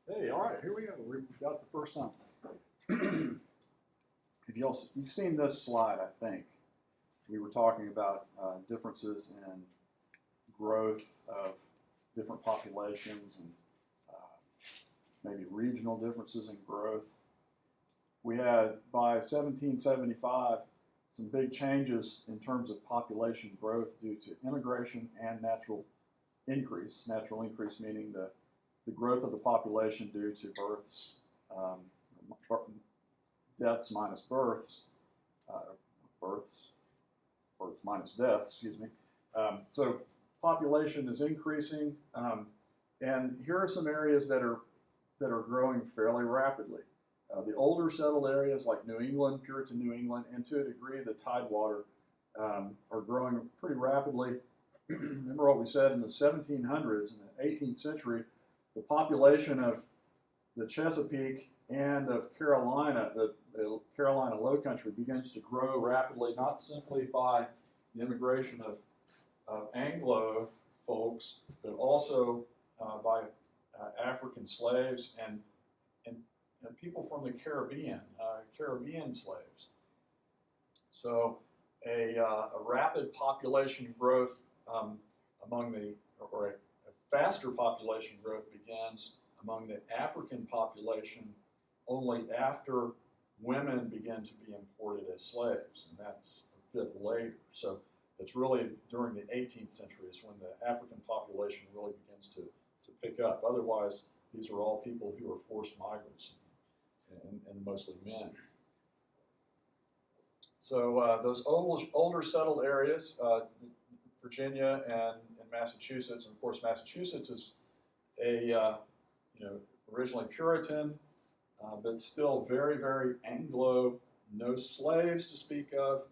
Hey, all right, here we go. We've got the first time. You've seen this slide, I think. We were talking about differences in growth of different populations and maybe regional differences in growth. We had, by 1775, some big changes in terms of population growth due to immigration and natural increase. Natural increase meaning the growth of the population due to births, deaths minus births, births minus deaths, excuse me. So population is increasing, and here are some areas that are growing fairly rapidly. The older settled areas like New England, Puritan New England, and to a degree the Tidewater are growing pretty rapidly. Remember what we said in the 1700s, in the 18th century, the population of the Chesapeake and of Carolina, the Carolina Low Country, begins to grow rapidly, not simply by the immigration of Anglo folks, but also by African slaves and people from the Caribbean, Caribbean slaves. So a rapid population growth or a faster population growth begins among the African population only after women begin to be imported as slaves, and that's a bit later. So it's really during the 18th century is when the African population really begins to pick up. Otherwise, these are all people who are forced migrants, and mostly men. So those older settled areas, Virginia and Massachusetts, and of course Massachusetts is originally Puritan, but still very, very Anglo, no slaves to speak of,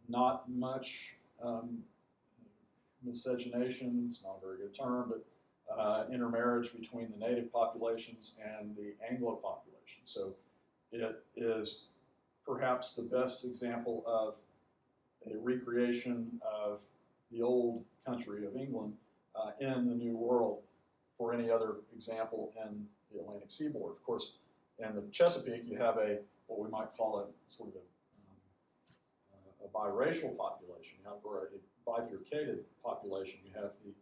not much miscegenation, it's not a very good term, but intermarriage between the native populations and the Anglo population. So it is perhaps the best example of a recreation of the old country of England in the New World for any other example in the Atlantic seaboard. Of course, in the Chesapeake, you have what we might call a biracial population, or a bifurcated population. You have the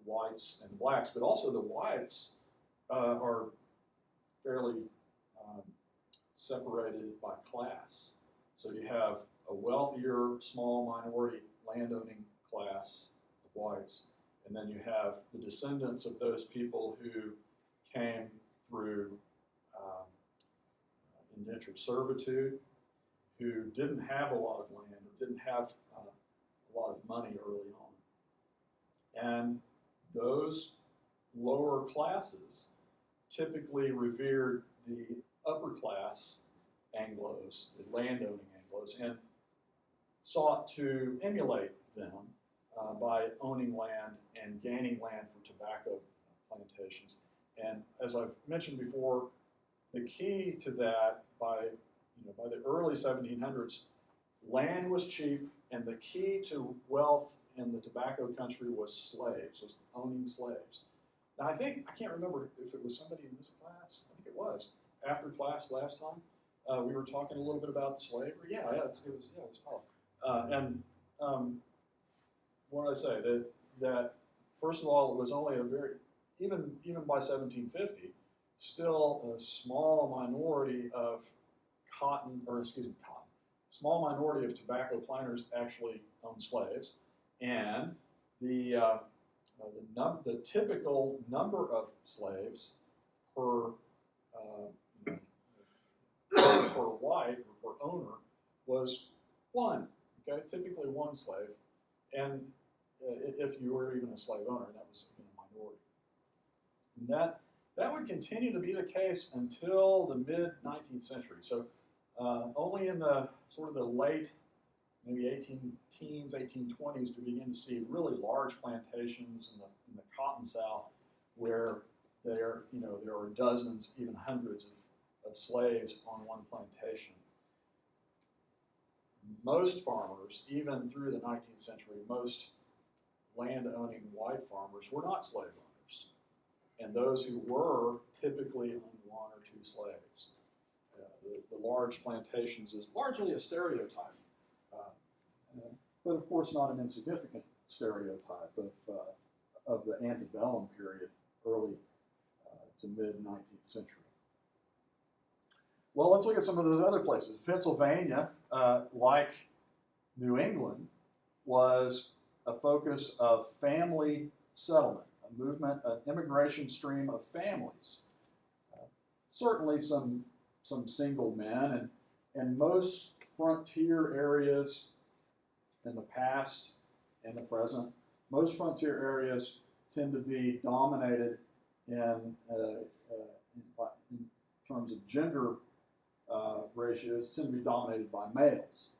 whites and blacks, but also the whites are fairly separated by class. So you have a wealthier, small minority landowning class of whites, and then you have the descendants of those people who came through indentured servitude, who didn't have a lot of land or didn't have a lot of money early on. And those lower classes typically revered the upper class Anglos, the landowning Anglos, and sought to emulate them by owning land and gaining land for tobacco plantations. And as I've mentioned before, the key to that by the early 1700s, land was cheap, and the key to wealth in the tobacco country was slaves, was owning slaves. Now I can't remember if it was somebody in this class, I think it was, after class last time, we were talking a little bit about slavery. It was tough. What did I say? That first of all, it was only a very, even by 1750, still a small minority of small minority of tobacco planters actually owned slaves, and the typical number of slaves per white or per owner was one. Okay, typically one slave, and if you were even a slave owner, that was a minority. And that would continue to be the case until the mid-19th century. So only in the sort of the late, maybe 18-teens, 1820s, to begin to see really large plantations in the Cotton South, where there are dozens, even hundreds of slaves on one plantation. Most farmers, even through the 19th century, most land-owning white farmers were not slave owners. and those who were typically on one or two slaves. The large plantations is largely a stereotype, but of course not an insignificant stereotype of the antebellum period, early to mid-19th century. Well, let's look at some of those other places. Pennsylvania, like New England, was a focus of family settlement, a movement, an immigration stream of families. Certainly some single men, and most frontier areas in the past and the present, most frontier areas tend to be dominated in terms of gender ratios, tend to be dominated by males,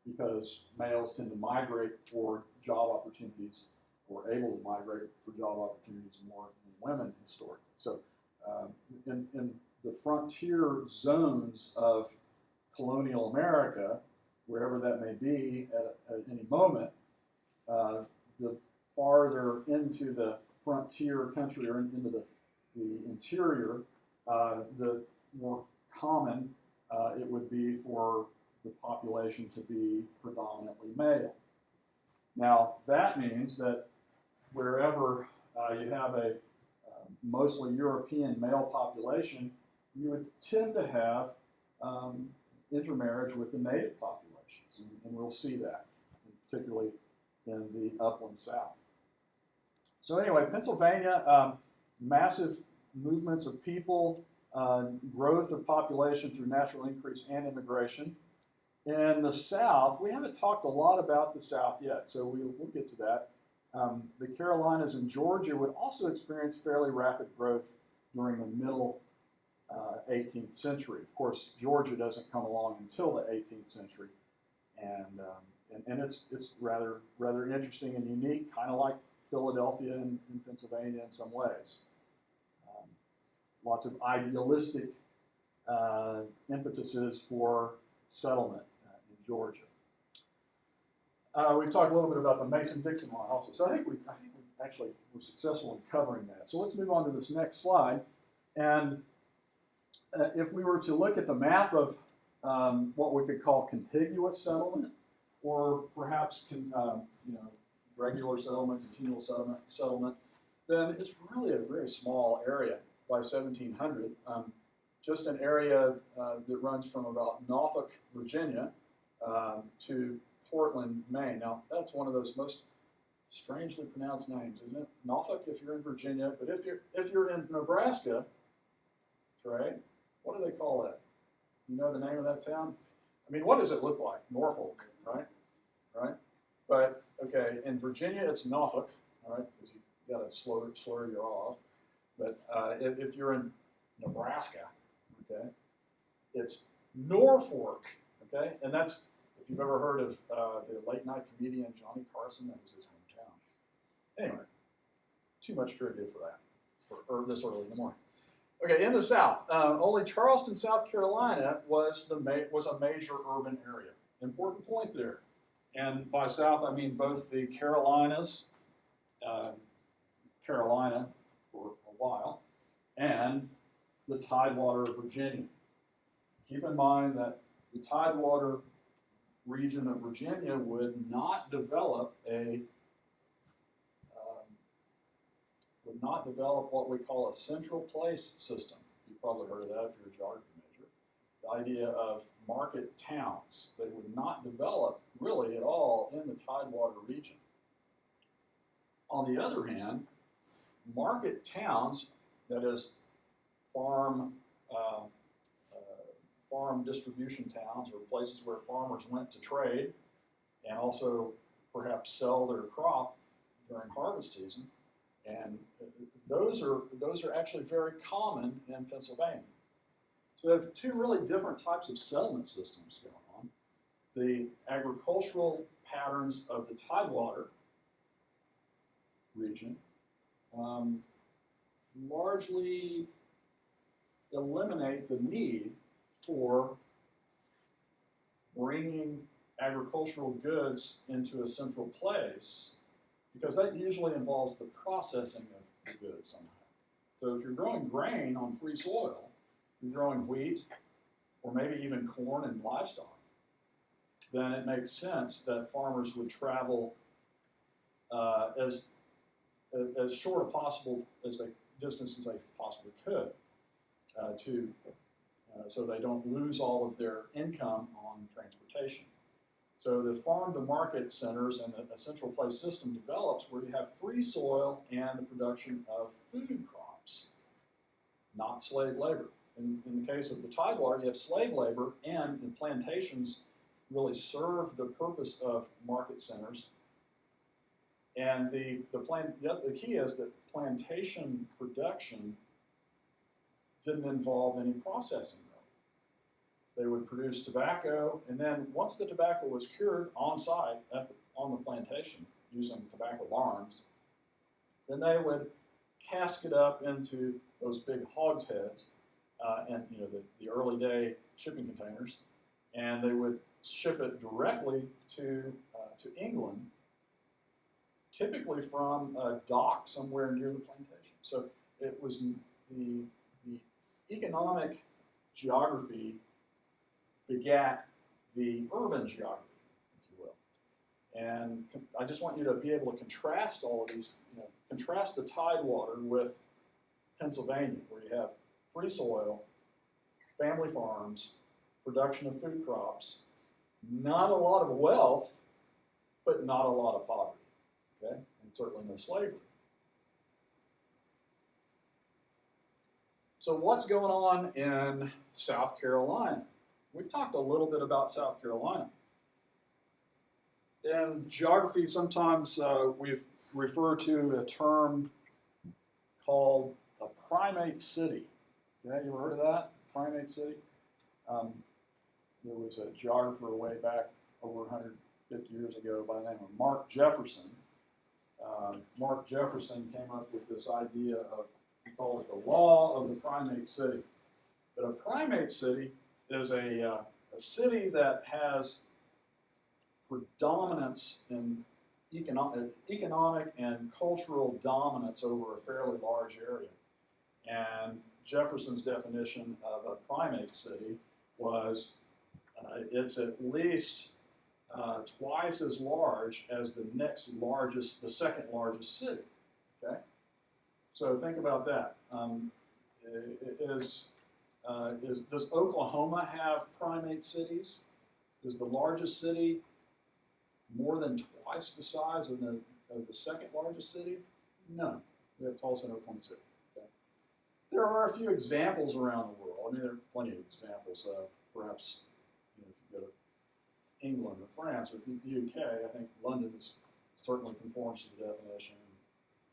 because males tend to migrate for job opportunities, or able to migrate for job opportunities more than women historically. So in the frontier zones of colonial America, wherever that may be at any moment, the farther into the frontier country or into the interior, the more common it would be for the population to be predominantly male. Now, that means that wherever you have a mostly European male population, you would tend to have intermarriage with the native populations, and we'll see that, particularly in the upland South. So anyway, Pennsylvania, massive movements of people, growth of population through natural increase and immigration. In the South, we haven't talked a lot about the South yet, so we'll get to that. The Carolinas and Georgia would also experience fairly rapid growth during the middle 18th century. Of course, Georgia doesn't come along until the 18th century, and it's rather interesting and unique, kind of like Philadelphia and Pennsylvania in some ways. Lots of idealistic impetuses for settlement in Georgia. We've talked a little bit about the Mason-Dixon line also, so I think we actually were successful in covering that. So let's move on to this next slide. And if we were to look at the map of what we could call contiguous settlement, or perhaps regular settlement, continual settlement, then it's really a very small area by 1700. Just an area that runs from about Norfolk, Virginia, to Portland, Maine. Now, that's one of those most strangely pronounced names, isn't it? Norfolk if you're in Virginia, but if you're in Nebraska, Trey, what do they call that? You know the name of that town? I mean, what does it look like? Norfolk, right? Right? But, okay, in Virginia, it's Norfolk, all right, because you got to slur your off. But if you're in Nebraska, okay, it's Norfolk, okay? And that's, if you've ever heard of the late night comedian Johnny Carson, that was his hometown. Anyway, too much trivia for that, for this early in the morning. Okay, in the South, only Charleston, South Carolina was a major urban area. Important point there. And by South, I mean both the Carolinas, Carolina for a while, and the Tidewater of Virginia. Keep in mind that the Tidewater region of Virginia would not develop what we call a central place system. You've probably heard of that if you're a geography major. The idea of market towns. They would not develop really at all in the Tidewater region. On the other hand, market towns, that is farm distribution towns, or places where farmers went to trade and also perhaps sell their crop during harvest season, and those are actually very common in Pennsylvania. So we have two really different types of settlement systems going on. The agricultural patterns of the Tidewater region largely eliminate the need for bringing agricultural goods into a central place, because that usually involves the processing of the goods somehow. So if you're growing grain on free soil, you're growing wheat, or maybe even corn and livestock, then it makes sense that farmers would travel as short a possible as they distance as they possibly could so they don't lose all of their income on transportation. So the farm to market centers and a central place system develops where you have free soil and the production of food crops, not slave labor. In the case of the Tidewater, you have slave labor, and the plantations really serve the purpose of market centers. And the key is that plantation production didn't involve any processing. They would produce tobacco, and then once the tobacco was cured on site on the plantation using tobacco barns, then they would cask it up into those big hogsheads and the early day shipping containers, and they would ship it directly to England, typically from a dock somewhere near the plantation. So it was the economic geography begat the urban geography, if you will. And I just want you to be able to contrast all of these, contrast the Tidewater with Pennsylvania, where you have free soil, family farms, production of food crops, not a lot of wealth, but not a lot of poverty, okay? And certainly no slavery. So what's going on in South Carolina? We've talked a little bit about South Carolina. In geography, sometimes we refer to a term called a primate city. Okay, you ever heard of that? Primate city? There was a geographer way back over 150 years ago by the name of Mark Jefferson. Mark Jefferson came up with this idea of, we call it the law of the primate city. But a primate city is a city that has predominance in economic and cultural dominance over a fairly large area. And Jefferson's definition of a primate city was it's at least twice as large as the second largest city. Okay, so think about that. Does Oklahoma have primate cities? Is the largest city more than twice the size of the second largest city? No. We have Tulsa and Oklahoma City. Okay. There are a few examples around the world. I mean, there are plenty of examples. Perhaps if you go to England or France or the UK, I think London certainly conforms to the definition.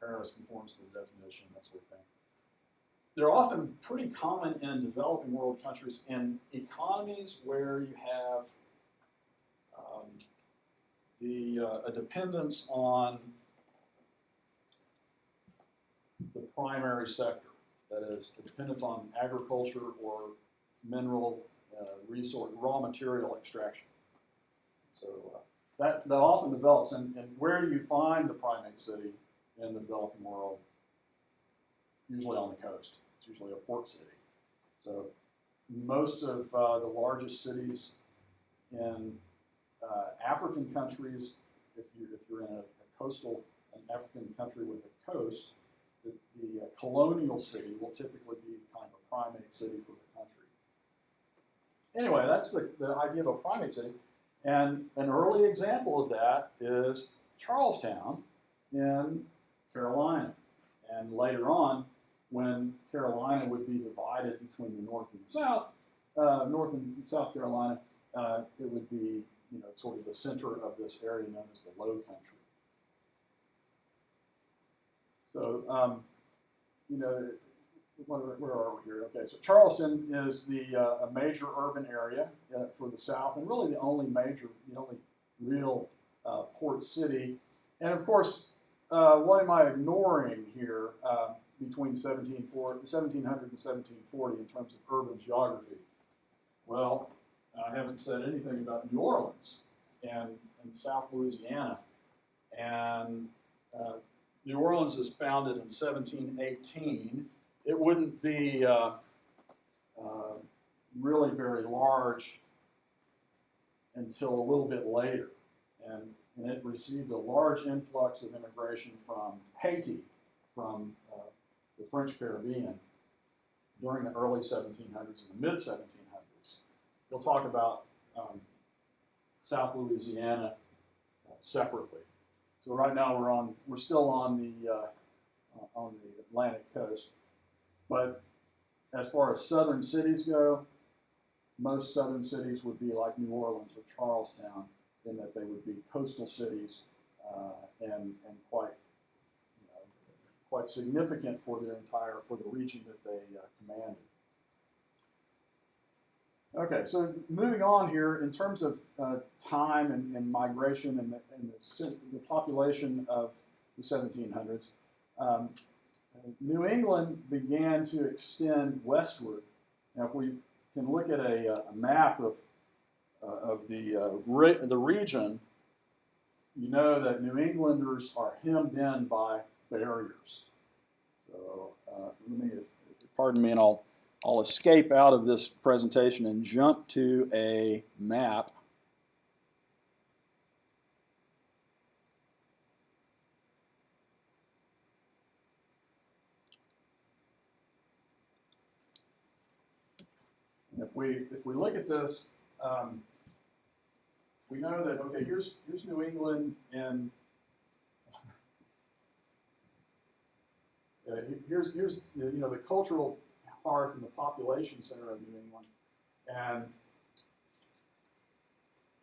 Paris conforms to the definition, that sort of thing. They're often pretty common in developing world countries in economies where you have a dependence on the primary sector. That is, the dependence on agriculture or mineral resource, raw material extraction. So that often develops. And where do you find the primate city in the developing world? Usually on the coast. It's usually a port city. So most of the largest cities in African countries, if you're in an African country with a coast, the colonial city will typically be kind of a primate city for the country. Anyway, that's the idea of a primate city. And an early example of that is Charlestown in Carolina. And later on, when Carolina would be divided between the North and South, North and South Carolina, it would be sort of the center of this area known as the Low Country. So, where are we here? Okay, so Charleston is a major urban area for the South, and really the only real port city. And of course, what am I ignoring here between 1700 and 1740 in terms of urban geography? Well, I haven't said anything about New Orleans and South Louisiana. And New Orleans is founded in 1718 it wouldn't be really very large until a little bit later. And it received a large influx of immigration from Haiti, from the French Caribbean during the early 1700s and the mid 1700s. We'll talk about South Louisiana separately. So right now we're still on the Atlantic coast, but as far as southern cities go, most southern cities would be like New Orleans or Charlestown, in that they would be coastal cities and quite quite significant for the region that they commanded. Okay, so moving on here in terms of time and migration and the population of the 1700s, New England began to extend westward. Now, if we can look at a map of the region, you know that New Englanders are hemmed in by barriers. So pardon me, and I'll escape out of this presentation and jump to a map. And if we look at this, we know that, okay, here's New England, and here's the cultural hearth and the population center of New England, and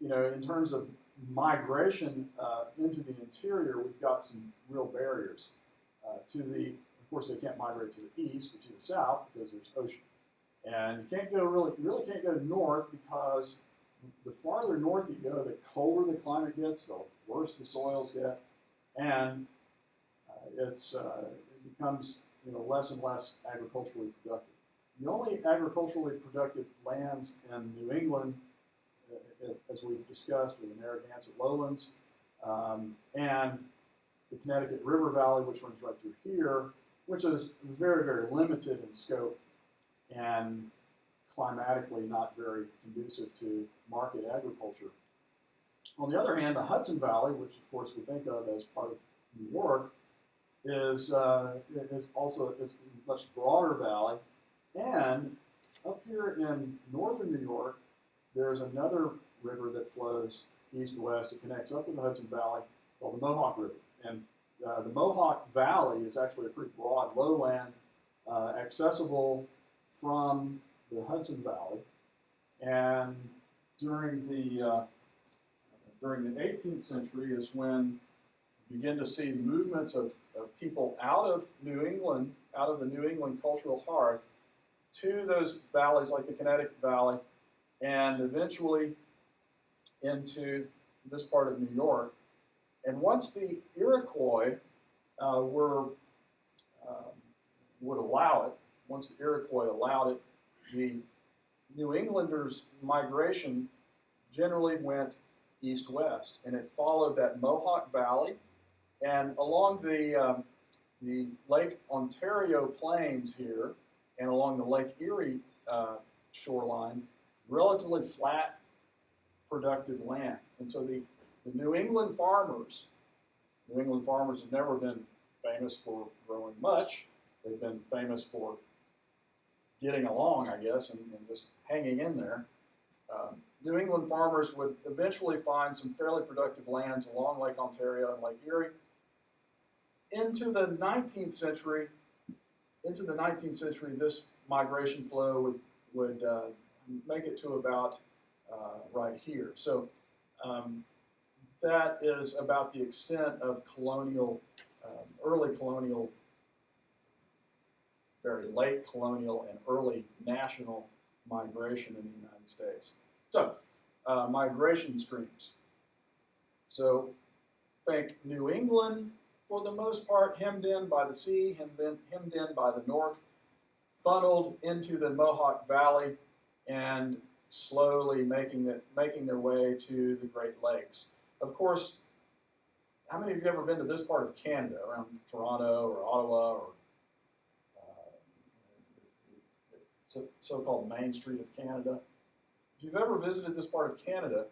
in terms of migration into the interior, we've got some real barriers. Of course, they can't migrate to the east or to the south because there's ocean, and you can't go really can't go north, because the farther north you go, the colder the climate gets, the worse the soils get, and it becomes less and less agriculturally productive. The only agriculturally productive lands in New England, as we've discussed, are the Narragansett lowlands and the Connecticut River Valley, which runs right through here, which is very, very limited in scope and climatically not very conducive to market agriculture. On the other hand, the Hudson Valley, which of course we think of as part of New York, is also a much broader valley. And up here in northern New York, there's another river that flows east to west. It connects up with the Hudson Valley, called the Mohawk River. And the Mohawk Valley is actually a pretty broad lowland, accessible from the Hudson Valley. And during the 18th century is when you begin to see movements of people out of New England, out of the New England cultural hearth, to those valleys like the Connecticut Valley, and eventually into this part of New York. And once the Iroquois would allow it, once the Iroquois allowed it, the New Englanders' migration generally went east-west, and it followed that Mohawk Valley, and along the Lake Ontario plains here, and along the Lake Erie shoreline, relatively flat, productive land. And so the New England farmers have never been famous for growing much. They've been famous for getting along, I guess, and just hanging in there. New England farmers would eventually find some fairly productive lands along Lake Ontario and Lake Erie. Into the 19th century, this migration flow would make it to about right here. So that is about the extent of colonial, early colonial, very late colonial, and early national migration in the United States. So, migration streams. So, think New England, for the most part, hemmed in by the sea, hemmed in by the north, funneled into the Mohawk Valley, and slowly making their way to the Great Lakes. Of course, how many of you have ever been to this part of Canada, around Toronto or Ottawa or so-called Main Street of Canada. If you've ever visited this part of Canada,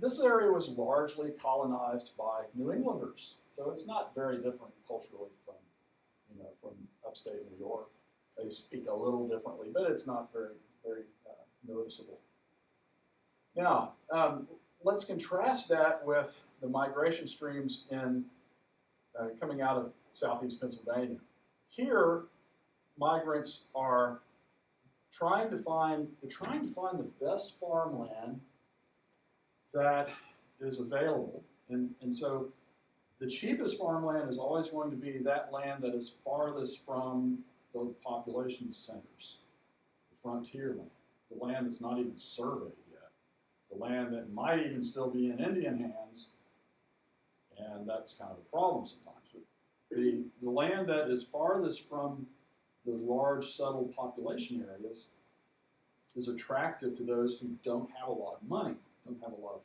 this area was largely colonized by New Englanders, so it's not very different culturally from upstate New York. They speak a little differently, but it's not very noticeable. Now, let's contrast that with the migration streams coming out of southeast Pennsylvania. Here, migrants are trying to find the best farmland that is available, and so the cheapest farmland is always going to be that land that is farthest from the population centers, the frontier land, the land that's not even surveyed yet, the land that might even still be in Indian hands, and that's kind of a problem sometimes. The land that is farthest from the large settled population areas is attractive to those who don't have a lot of money, don't have a lot of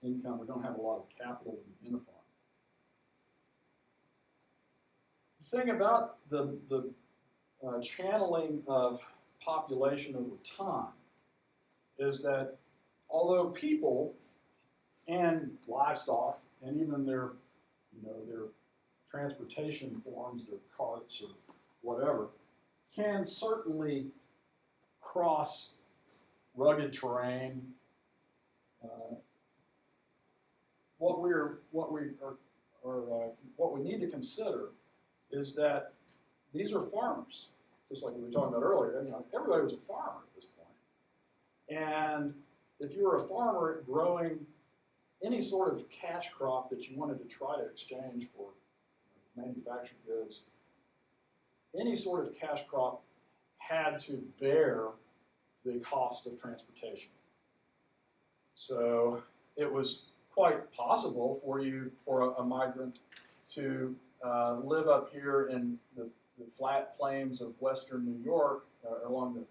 income, or don't have a lot of capital to begin a farm. The thing about the channeling of population over time is that although people and livestock and even their transportation forms, their carts or whatever, can certainly cross rugged terrain. What we need to consider is that these are farmers, just like we were talking about earlier. Everybody was a farmer at this point, and if you were a farmer growing any sort of cash crop that you wanted to try to exchange for manufactured goods, any sort of cash crop had to bear the cost of transportation. So it was quite possible for a migrant to live up here in the flat plains of western New York, along the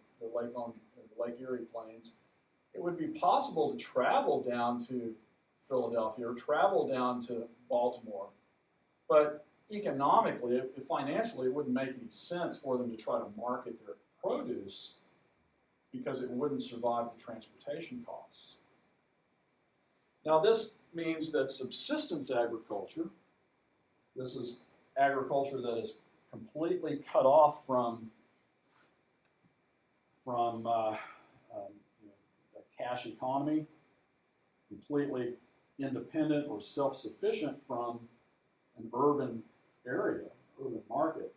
Lake Erie plains. It would be possible to travel down to Philadelphia or travel down to Baltimore, but economically, financially, it wouldn't make any sense for them to try to market their produce because it wouldn't survive the transportation costs. Now, this means that subsistence agriculture, this is agriculture that is completely cut off from the cash economy, completely independent or self-sufficient from an urban area, urban market.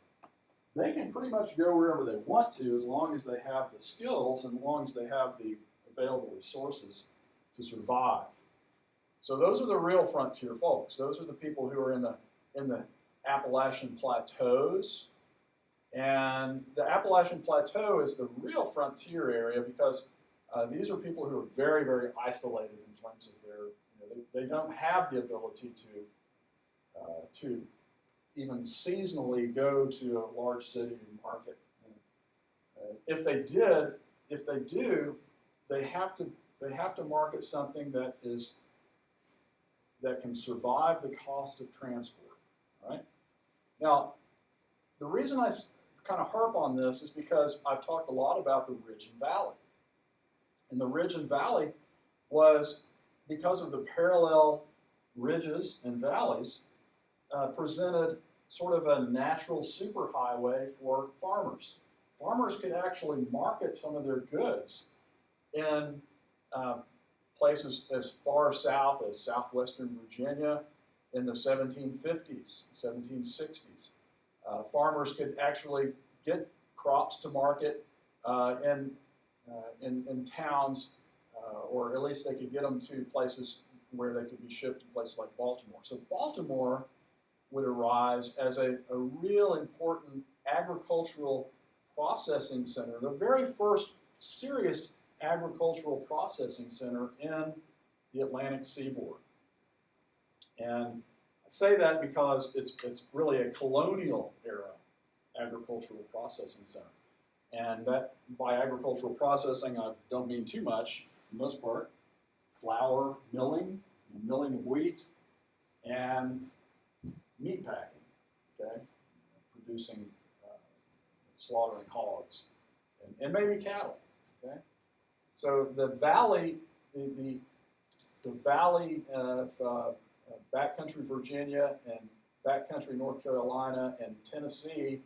They can pretty much go wherever they want to as long as they have the skills and as long as they have the available resources to survive. So those are the real frontier folks. Those are the people who are in the Appalachian Plateaus. And the Appalachian Plateau is the real frontier area because these are people who are very, very isolated in terms of they don't have the ability to even seasonally go to a large city and market. If they do, they have to market something that can survive the cost of transport. Right? Now, the reason I kind of harp on this is because I've talked a lot about the Ridge and Valley. And the Ridge and Valley was because of the parallel ridges and valleys presented sort of a natural superhighway for farmers. Farmers could actually market some of their goods in places as far south as southwestern Virginia in the 1750s, 1760s. Farmers could actually get crops to market in towns, or at least they could get them to places where they could be shipped to places like Baltimore. So Baltimore would arise as a real important agricultural processing center, the very first serious agricultural processing center in the Atlantic seaboard. And I say that because it's really a colonial era agricultural processing center. And that, by agricultural processing, I don't mean too much, for the most part. Flour milling, milling of wheat, and meat packing, okay? Producing, slaughtering hogs and maybe cattle. Okay, so the valley, the valley of backcountry Virginia and backcountry North Carolina and Tennessee,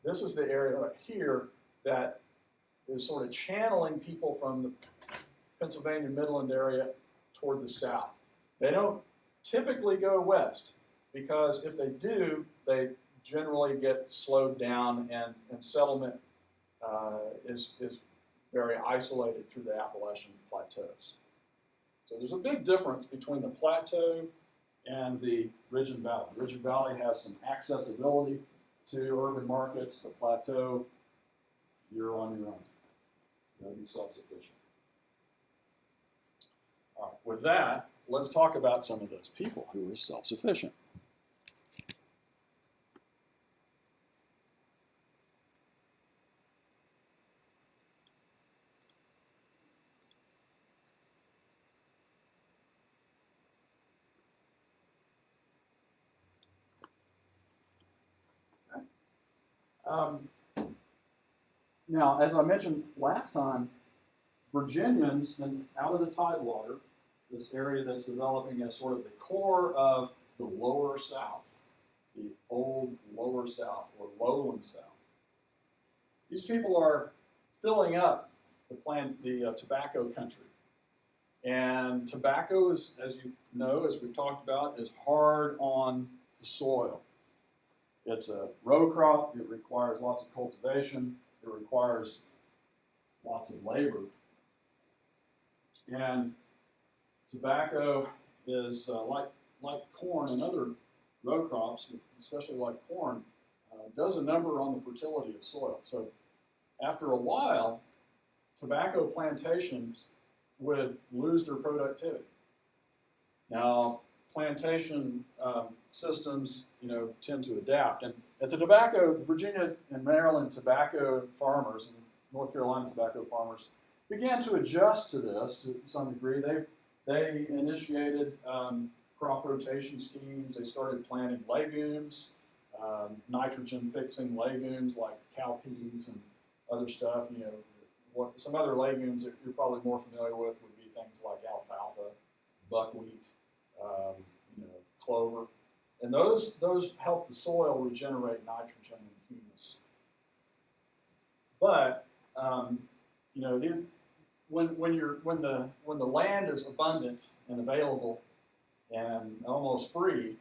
this is the area right here that is sort of channeling people from the Pennsylvania Midland area toward the south. They don't typically go west because if they do, they generally get slowed down and settlement is very isolated through the Appalachian plateaus. So there's a big difference between the plateau and the ridge and valley. The ridge and valley has some accessibility to urban markets. The plateau, you're on your own. You gotta be self-sufficient. All right, with that, let's talk about some of those people who are self-sufficient. Now, as I mentioned last time, Virginians and out of the Tidewater, this area that's developing as sort of the core of the lower South, the old lower South or lowland South. These people are filling up the tobacco country. And tobacco is, as you know, as we've talked about, is hard on the soil. It's a row crop. It requires lots of cultivation. It requires lots of labor. And tobacco is like corn and other row crops, especially like corn, does a number on the fertility of soil. So after a while, tobacco plantations would lose their productivity. Now, plantation systems, tend to adapt. And at the Virginia and Maryland tobacco farmers and North Carolina tobacco farmers began to adjust to this to some degree. They initiated crop rotation schemes. They started planting legumes, nitrogen-fixing legumes like cowpeas and other stuff. Some other legumes that you're probably more familiar with would be things like alfalfa, buckwheat, clover. And those help the soil regenerate nitrogen and humus. But when the land is abundant and available and almost free,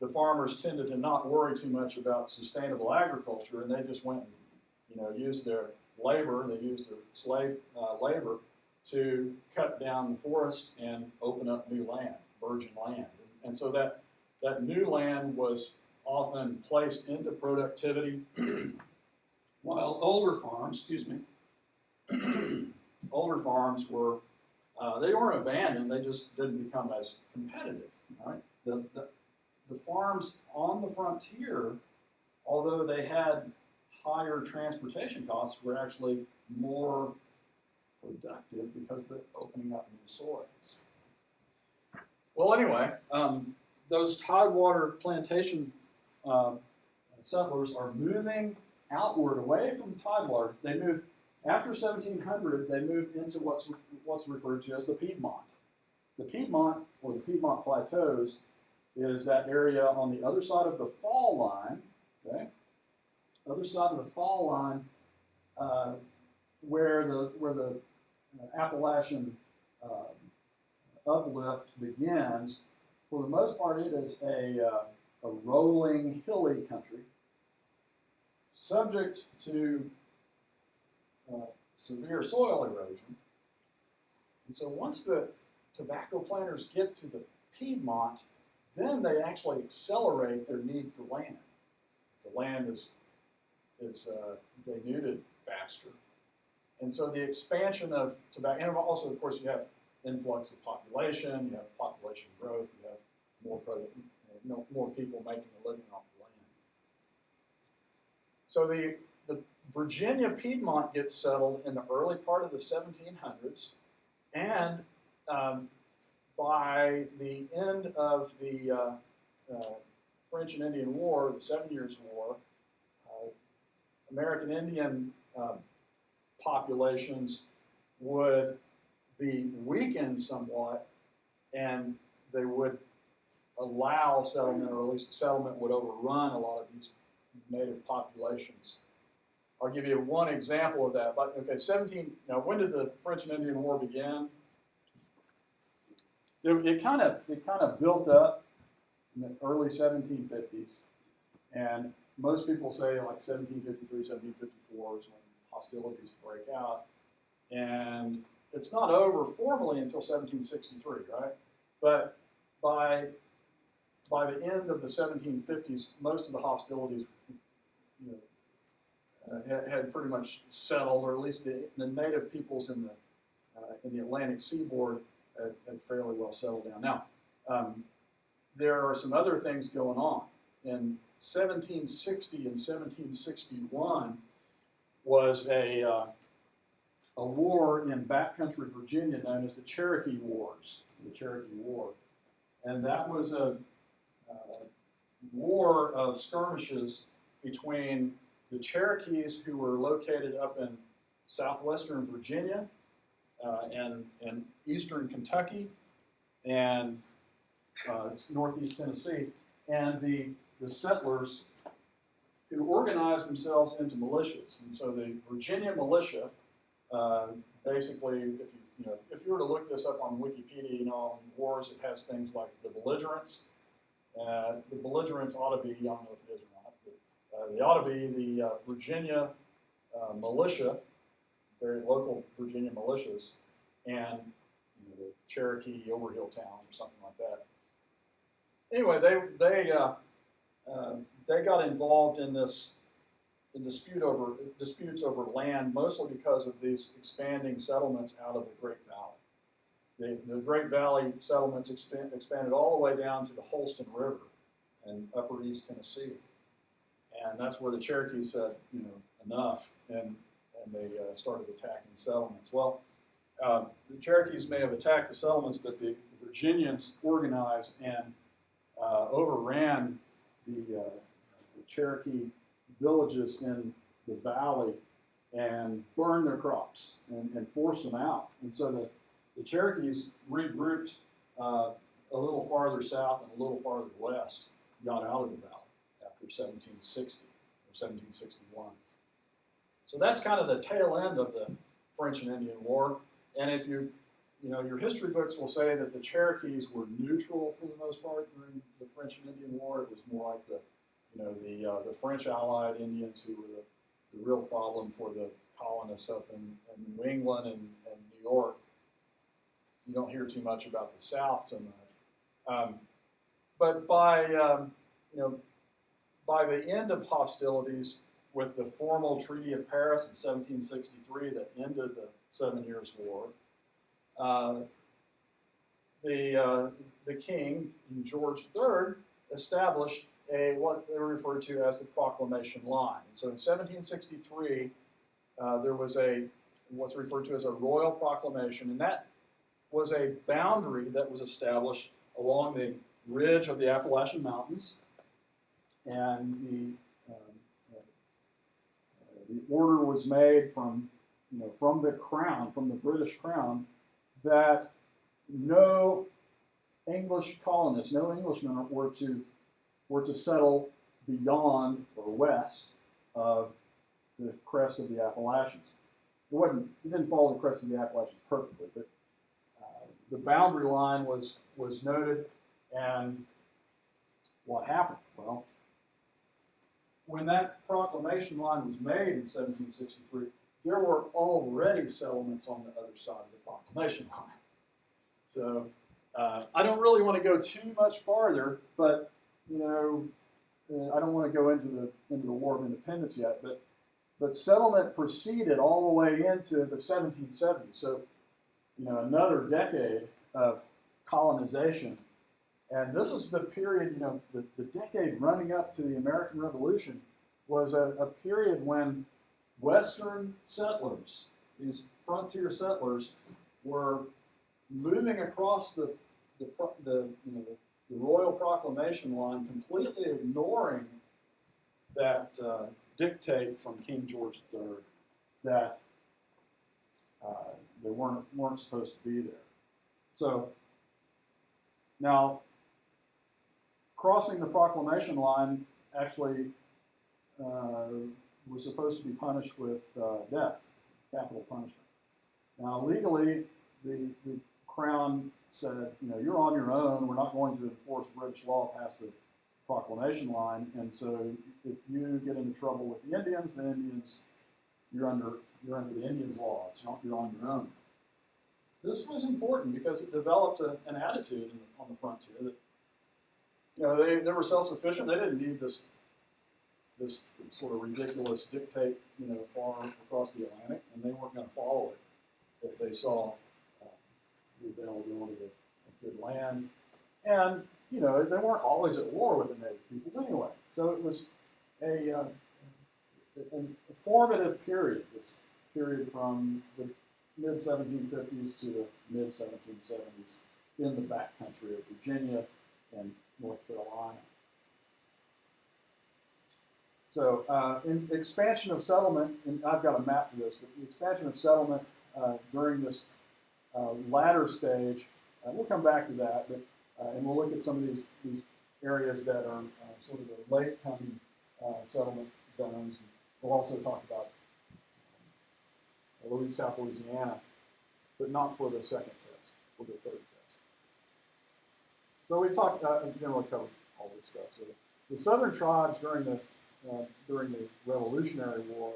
the farmers tended to not worry too much about sustainable agriculture, and they just went and used their labor. They used their slave labor to cut down the forest and open up new land, virgin land. And so that new land was often placed into productivity, while older farms were, they weren't abandoned, they just didn't become as competitive, right? The farms on the frontier, although they had higher transportation costs, were actually more productive because they're opening up new soils. Well, anyway, those Tidewater plantation settlers are moving outward away from Tidewater. They move after 1700. They move into what's referred to as the Piedmont. The Piedmont, or the Piedmont Plateaus, is that area on the other side of the fall line. Okay, other side of the fall line, where the Appalachian uplift begins. For the most part, it is a rolling, hilly country, subject to severe soil erosion. And so once the tobacco planters get to the Piedmont, then they actually accelerate their need for land. The land is denuded faster. And so the expansion of tobacco, and also, of course, you have influx of population, you have population growth, you have more people making a living off the land. So the Virginia Piedmont gets settled in the early part of the 1700s, and by the end of the French and Indian War, the 7 Years' War, American Indian populations would be weakened somewhat, and they would allow settlement, or at least settlement would overrun a lot of these native populations. I'll give you one example of that. But okay, now when did the French and Indian War begin? It kind of built up in the early 1750s, and most people say like 1753, 1754 is when hostilities break out, and it's not over formally until 1763, right? But by the end of the 1750s, most of the hostilities, had pretty much settled, or at least the native peoples in the Atlantic seaboard had fairly well settled down. Now, there are some other things going on. In 1760 and 1761 was a war in backcountry Virginia known as the Cherokee Wars, the Cherokee War. And that was a war of skirmishes between the Cherokees, who were located up in southwestern Virginia and eastern Kentucky and northeast Tennessee, and the settlers who organized themselves into militias. And so the Virginia militia, basically, if you were to look this up on Wikipedia, on wars, it has things like the belligerents. The belligerents ought to be, I don't know if it is or not, but they ought to be the Virginia militia, very local Virginia militias, and the Cherokee Overhill towns or something like that. Anyway, they got involved in disputes over land, mostly because of these expanding settlements out of the Great Valley. The Great Valley settlements expanded all the way down to the Holston River in upper East Tennessee. And that's where the Cherokees said, enough, and they started attacking settlements. Well, the Cherokees may have attacked the settlements, but the Virginians organized and overran the Cherokee villages in the valley and burned their crops and forced them out. And so the Cherokees regrouped a little farther south and a little farther west, got out of the valley after 1760 or 1761. So that's kind of the tail end of the French and Indian War. And if your history books will say that the Cherokees were neutral for the most part during the French and Indian War. It was more like the French allied Indians who were the real problem for the colonists up in New England and New York. You don't hear too much about the South so much. But by the end of hostilities, with the formal Treaty of Paris in 1763 that ended the 7 Years' War, the king, George III, established what they refer to as the Proclamation Line. And so in 1763, there was what's referred to as a royal proclamation, and that was a boundary that was established along the ridge of the Appalachian Mountains, and the order was made from the crown, from the British crown, that no English colonists, no Englishmen were to settle beyond or west of the crest of the Appalachians. It didn't follow the crest of the Appalachians perfectly, but the boundary line was noted, and what happened? Well, when that proclamation line was made in 1763, there were already settlements on the other side of the proclamation line. So I don't really want to go too much farther, but I don't want to go into the War of Independence yet. But settlement proceeded all the way into the 1770s. So another decade of colonization. And this is the period, the decade running up to the American Revolution was a period when Western settlers, these frontier settlers, were moving across the Royal Proclamation line, completely ignoring that dictate from King George III that They weren't supposed to be there. So now, crossing the proclamation line actually was supposed to be punished with death, capital punishment. Now, legally, the Crown said, you're on your own. We're not going to enforce British law past the proclamation line, and so if you get into trouble with the Indians, you're under the Indians' law. You're on your own. This was important because it developed an attitude on the frontier that they were self-sufficient. They didn't need this sort of ridiculous dictate far across the Atlantic, and they weren't going to follow it if they saw the availability of good land. And they weren't always at war with the native peoples anyway. So it was a formative period. This period from the mid-1750s to the mid-1770s in the backcountry of Virginia and North Carolina. So in expansion of settlement, and I've got a map for this, but the expansion of settlement during this latter stage, we'll come back to that, but and we'll look at some of these areas that are sort of the late coming settlement zones. We'll also talk about South Louisiana, but not for the second test, for the third test. So we talked, generally covered all this stuff. So the southern tribes during the Revolutionary War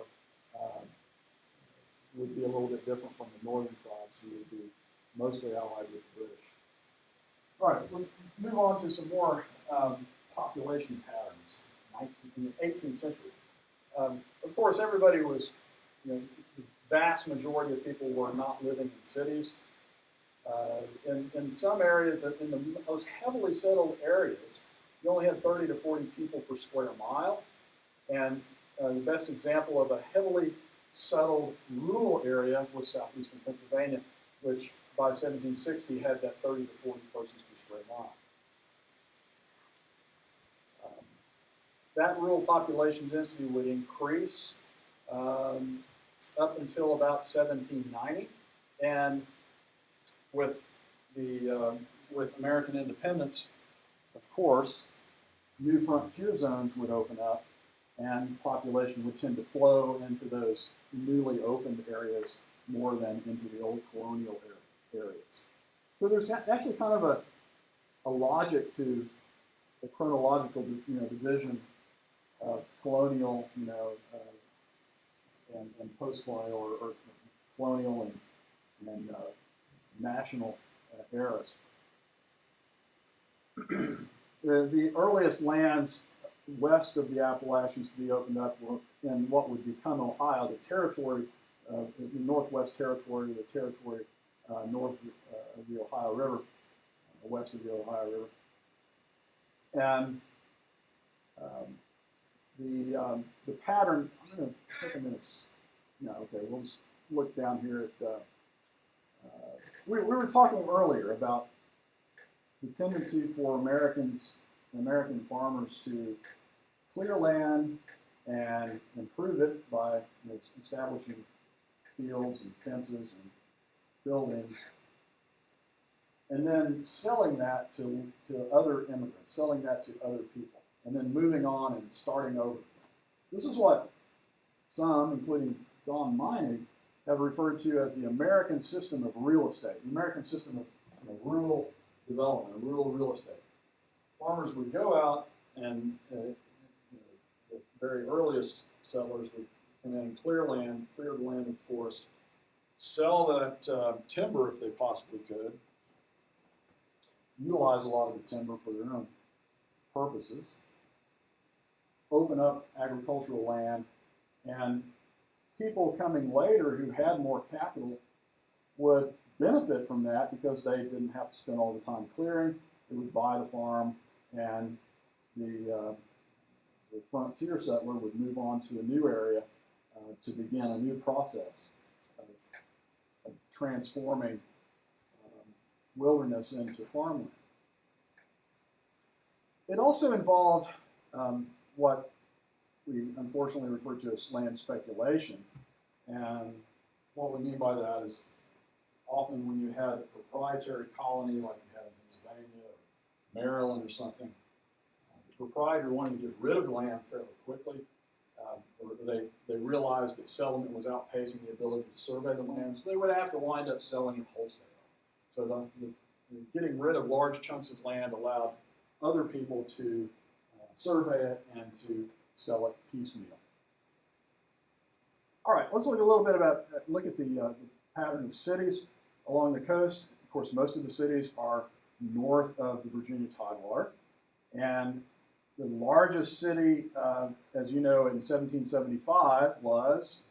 would be a little bit different from the northern tribes, who would be mostly allied with the British. All right, let's move on to some more population patterns in the 18th century. Of course, everybody was, the vast majority of people were not living in cities. In some areas, in the most heavily settled areas, you only had 30 to 40 people per square mile. And the best example of a heavily settled rural area was southeastern Pennsylvania, which by 1760 had that 30 to 40 persons per square mile. That rural population density would increase up until about 1790, and with American independence, of course, new frontier zones would open up, and population would tend to flow into those newly opened areas more than into the old colonial areas. So there's actually kind of a logic to the chronological division of colonial, and post-colonial or colonial and national eras. The earliest lands west of the Appalachians to be opened up were in what would become Ohio, the territory, the Northwest Territory, the territory north of the Ohio River, west of the Ohio River. And the pattern, I'm going to take a minute. No, okay, we'll just look down here at, we were talking earlier about the tendency for American farmers to clear land and improve it by establishing fields and fences and buildings, and then selling that to other immigrants, selling that to other people, and then moving on and starting over. This is what some, including Don Meinig, have referred to as the American system of real estate, the American system of rural development, rural real estate. Farmers would go out and the very earliest settlers would come in and clear the land and forest, sell that timber if they possibly could, utilize a lot of the timber for their own purposes, open up agricultural land, and people coming later who had more capital would benefit from that because they didn't have to spend all the time clearing. They would buy the farm, and the frontier settler would move on to a new area to begin a new process of transforming wilderness into farmland. It also involved what we unfortunately refer to as land speculation. And what we mean by that is often when you had a proprietary colony like you had in Pennsylvania or Maryland or something, the proprietor wanted to get rid of the land fairly quickly. Or they realized that settlement was outpacing the ability to survey the land, so they would have to wind up selling it wholesale. So getting rid of large chunks of land allowed other people to survey it and to sell it piecemeal. All right, let's look a little bit look at the pattern of cities along the coast. Of course, most of the cities are north of the Virginia Tidewater, and the largest city, as you know, in 1775 was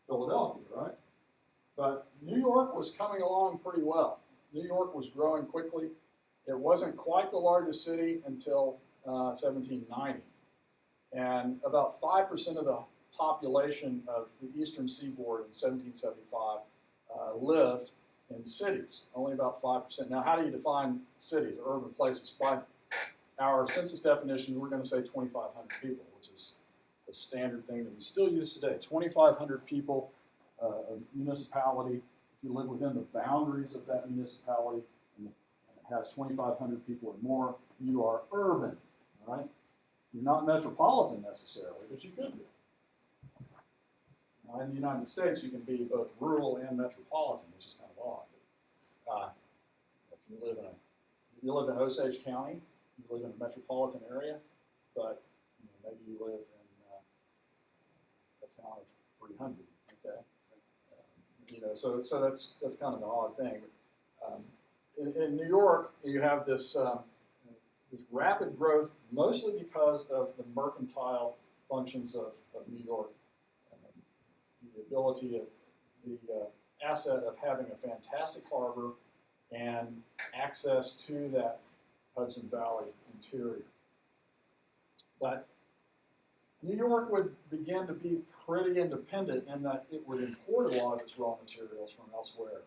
Philadelphia, right? But New York was coming along pretty well. New York was growing quickly. It wasn't quite the largest city until 1790. And about 5% of the population of the eastern seaboard in 1775 lived in cities, only about 5%. Now, how do you define cities or urban places? By our census definition, we're going to say 2,500 people, which is a standard thing that we still use today. 2,500 people, a municipality. If you live within the boundaries of that municipality and it has 2,500 people or more, you are urban, right? You're not metropolitan necessarily, but you could be. Now, in the United States, you can be both rural and metropolitan, which is kind of odd. If you live in Osage County, you live in a metropolitan area, but maybe you live in a town of 300. Okay, so that's kind of an odd thing. In New York, you have this rapid growth, mostly because of the mercantile functions of New York. The ability of the asset of having a fantastic harbor and access to that Hudson Valley interior. But New York would begin to be pretty independent in that it would import a lot of its raw materials from elsewhere.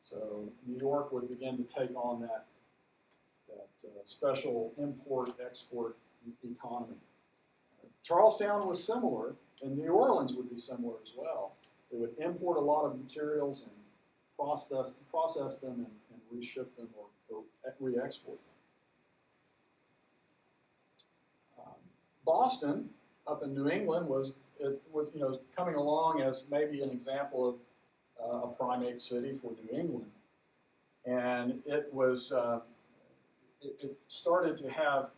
So New York would begin to take on that special import-export economy. Charlestown was similar, and New Orleans would be similar as well. They would import a lot of materials and process them and reship them or re-export them. Boston, up in New England, was coming along as maybe an example of a primate city for New England, and it was it started to have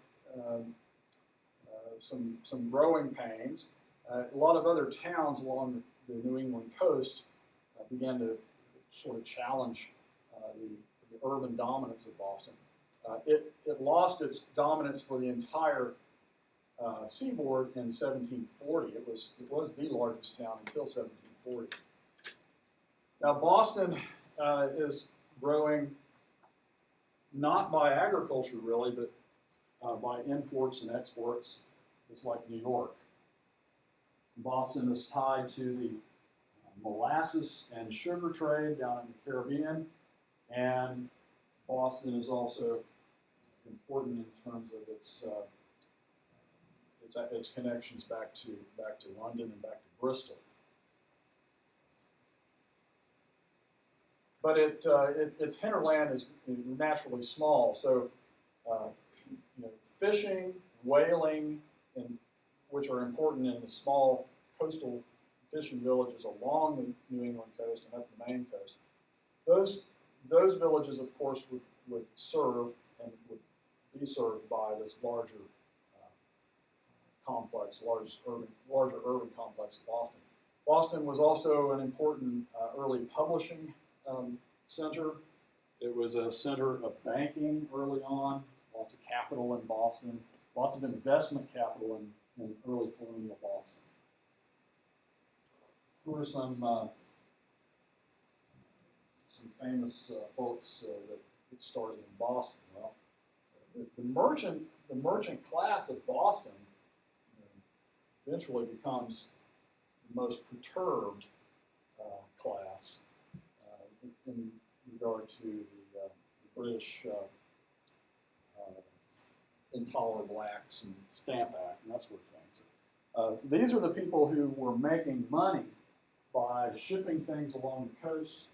some growing pains. A lot of other towns along the New England coast began to sort of challenge the urban dominance of Boston. It lost its dominance for the entire seaboard in 1740. It was the largest town until 1740. Now Boston is growing not by agriculture really, but by imports and exports, just like New York. Boston is tied to the molasses and sugar trade down in the Caribbean, and Boston is also important in terms of its connections back to London and back to Bristol. But its hinterland is naturally small, so fishing, whaling, which are important in the small coastal fishing villages along the New England coast and up the Maine coast. Those villages, of course, would serve and would be served by this larger complex, larger urban complex of Boston. Boston was also an important early publishing center. It was a center of banking early on, lots of capital in Boston, lots of investment capital in early colonial Boston. Who are some famous folks that started in Boston? Well, the merchant class of Boston eventually becomes the most perturbed class in regard to the British Intolerable Acts and Stamp Act and that sort of thing. So, these are the people who were making money by shipping things along the coast,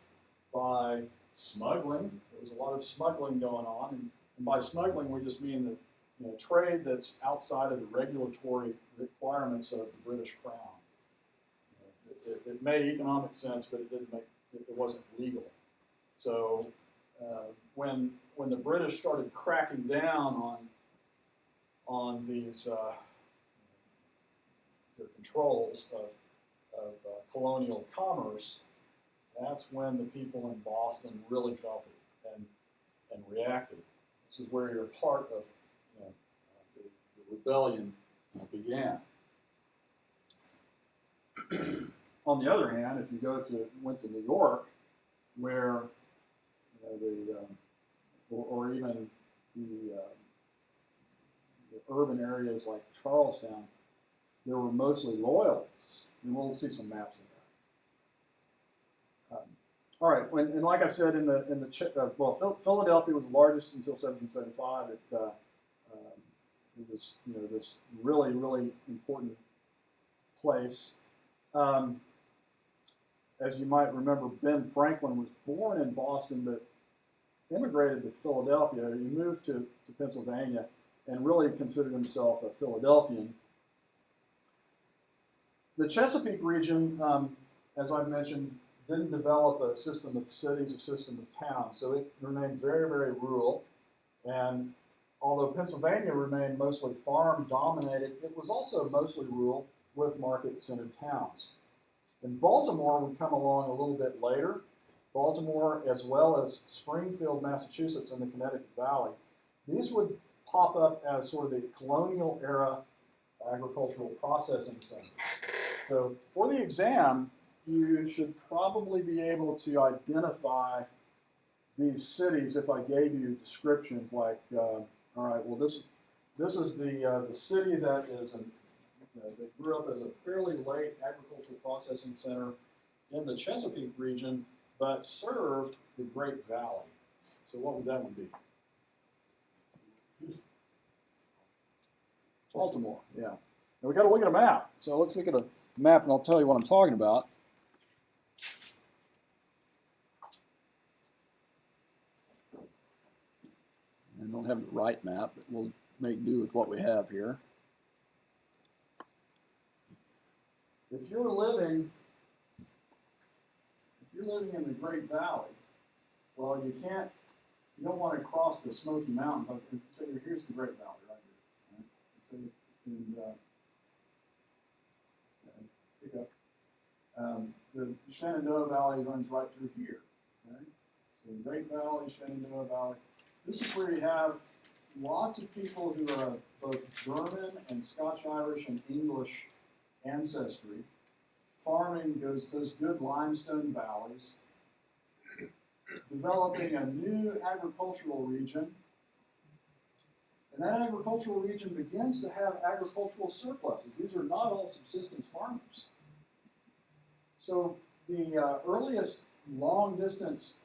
by smuggling. There was a lot of smuggling going on, and by smuggling we just mean that trade that's outside of the regulatory requirements of the British Crown. It made economic sense, but it wasn't legal. So when the British started cracking down on these their controls of colonial commerce, that's when the people in Boston really felt it and reacted. This is where your heart of the rebellion began. On the other hand, if you went to New York, where or even the urban areas like Charlestown, there were mostly loyalists, and we'll see some maps in there. All right, and like I said, Philadelphia was the largest until 1775. It was this really, really important place. As you might remember, Ben Franklin was born in Boston, but immigrated to Philadelphia. He moved to Pennsylvania and really considered himself a Philadelphian. The Chesapeake region, as I've mentioned, didn't develop a system of cities, a system of towns, so it remained very, very rural. And although Pennsylvania remained mostly farm-dominated, it was also mostly rural with market-centered towns. And Baltimore would come along a little bit later. Baltimore, as well as Springfield, Massachusetts, and the Connecticut Valley, these would pop up as sort of the colonial era agricultural processing centers. So for the exam, you should probably be able to identify these cities if I gave you descriptions like, all right, well this is the city that that grew up as a fairly late agricultural processing center in the Chesapeake region, but served the Great Valley. So what would that one be? Baltimore, yeah. Now we got to look at a map. So let's look at a map and I'll tell you what I'm talking about. I don't have the right map, but we'll make do with what we have here. If you're living in the Great Valley, well, you don't want to cross the Smoky Mountains. So here's the Great Valley right here. Right? So you can pick up. The Shenandoah Valley runs right through here. Right? So Great Valley, Shenandoah Valley. This is where you have lots of people who are of both German and Scotch-Irish and English ancestry, farming those good limestone valleys, developing a new agricultural region, and that agricultural region begins to have agricultural surpluses. These are not all subsistence farmers. So the earliest long-distance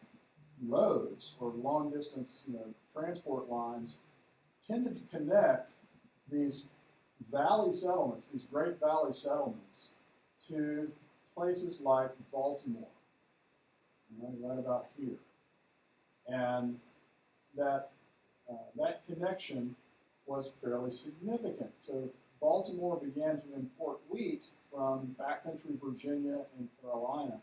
roads or long-distance transport lines tended to connect these valley settlements, these great valley settlements, to places like Baltimore, right about here. And that connection was fairly significant. So Baltimore began to import wheat from backcountry Virginia and Carolina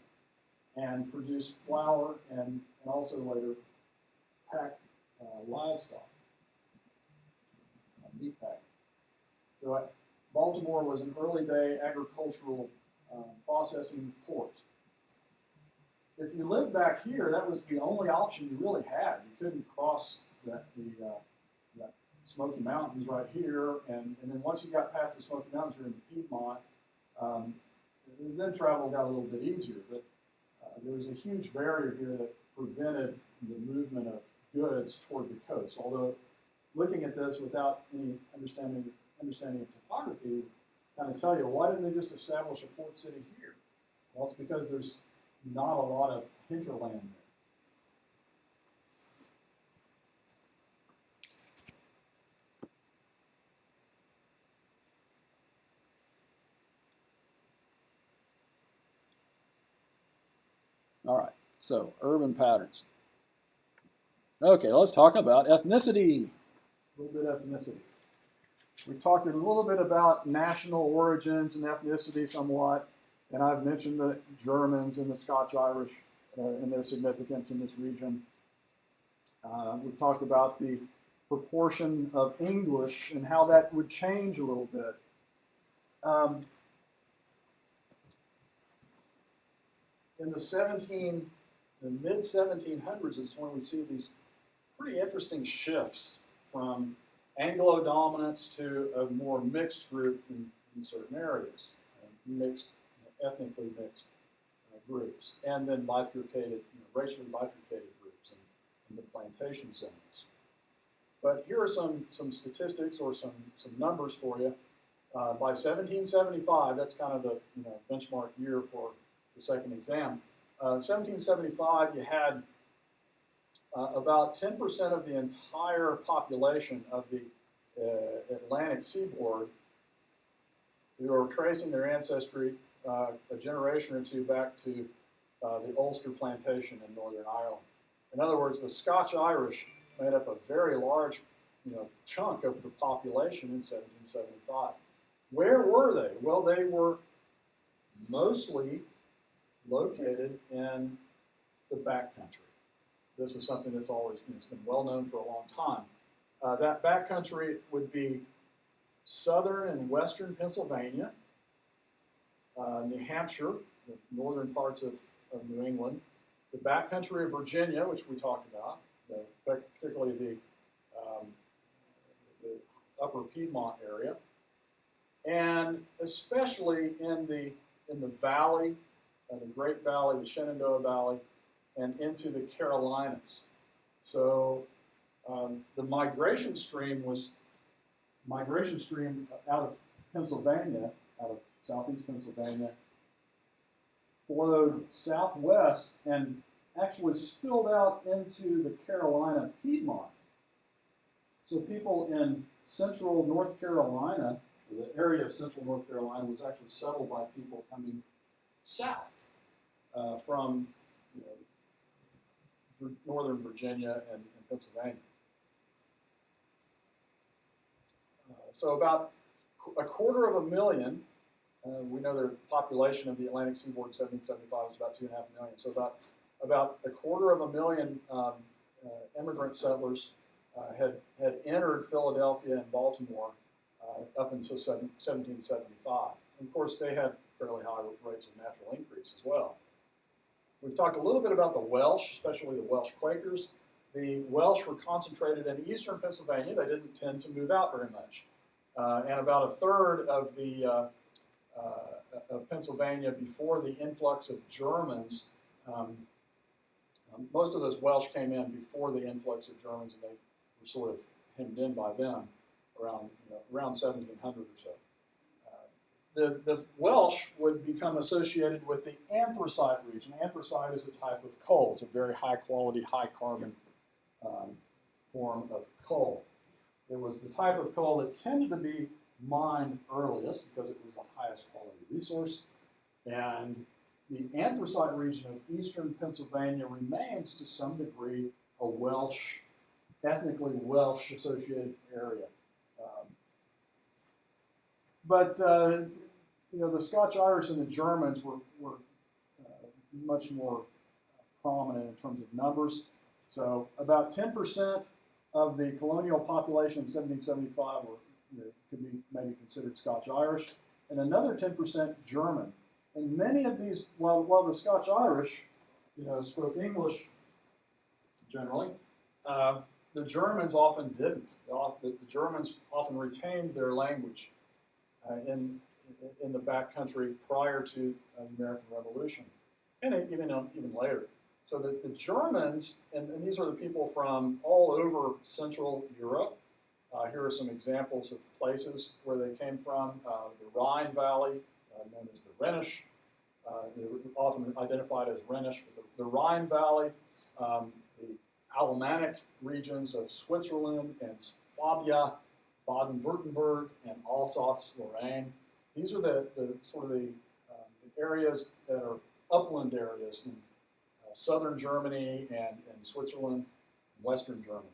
and produce flour and also later packed livestock, meat packing. So Baltimore was an early day agricultural processing port. If you lived back here, that was the only option you really had. You couldn't cross that Smoky Mountains right here, and then once you got past the Smoky Mountains, you're in Piedmont. Then travel got a little bit easier, but there was a huge barrier here that prevented the movement of goods toward the coast. Although looking at this without any understanding of topography, kind of tell you, why didn't they just establish a port city here? Well, it's because there's not a lot of hinterland there. All right, so urban patterns. Okay, let's talk about ethnicity. A little bit of ethnicity. We've talked a little bit about national origins and ethnicity somewhat, and I've mentioned the Germans and the Scotch-Irish and their significance in this region. We've talked about the proportion of English and how that would change a little bit. In the mid-1700s is when we see these pretty interesting shifts from Anglo dominance to a more mixed group in certain areas, ethnically mixed groups, and then bifurcated, racially bifurcated groups in the plantation zones. But here are some statistics or some numbers for you. By 1775, that's kind of the benchmark year for the second exam. 1775, you had about 10% of the entire population of the Atlantic seaboard who are tracing their ancestry a generation or two back to the Ulster plantation in Northern Ireland. In other words, the Scotch-Irish made up a very large chunk of the population in 1775. Where were they? Well, they were mostly located in the backcountry. This is something that's always it's been well known for a long time. That backcountry would be southern and western Pennsylvania, New Hampshire, the northern parts of New England, the backcountry of Virginia, which we talked about, particularly the upper Piedmont area, and especially in the valley, the Great Valley, the Shenandoah Valley, and into the Carolinas. So the migration stream out of Pennsylvania, out of southeast Pennsylvania, flowed southwest and actually spilled out into the Carolina Piedmont. So people in central North Carolina, the area of central North Carolina was actually settled by people coming south from northern Virginia and Pennsylvania. So about 250,000, we know the population of the Atlantic seaboard in 1775 was about 2.5 million. So about 250,000 immigrant settlers had entered Philadelphia and Baltimore up until 1775. And of course, they had fairly high rates of natural increase as well. We've talked a little bit about the Welsh, especially the Welsh Quakers. The Welsh were concentrated in eastern Pennsylvania. They didn't tend to move out very much. And about a third of of Pennsylvania before the influx of Germans, most of those Welsh came in before the influx of Germans, and they were sort of hemmed in by them around 1700 or so. The Welsh would become associated with the anthracite region. Anthracite is a type of coal. It's a very high quality, high carbon form of coal. It was the type of coal that tended to be mined earliest because it was the highest quality resource. And the anthracite region of eastern Pennsylvania remains to some degree a ethnically Welsh associated area. But the Scotch-Irish and the Germans were much more prominent in terms of numbers. So about 10% of the colonial population in 1775 could be maybe considered Scotch-Irish, and another 10% German. And many of these, while the Scotch-Irish, spoke English generally, the Germans often didn't. The Germans often retained their language in the backcountry prior to the American Revolution, and even later. So the Germans, and these are the people from all over Central Europe. Here are some examples of places where they came from. The Rhine Valley, known as the Rhenish, they're often identified as Rhenish, but the Rhine Valley, the Alemannic regions of Switzerland and Swabia, Baden-Württemberg, and Alsace-Lorraine. These are the areas that are upland areas in southern Germany and Switzerland, western Germany.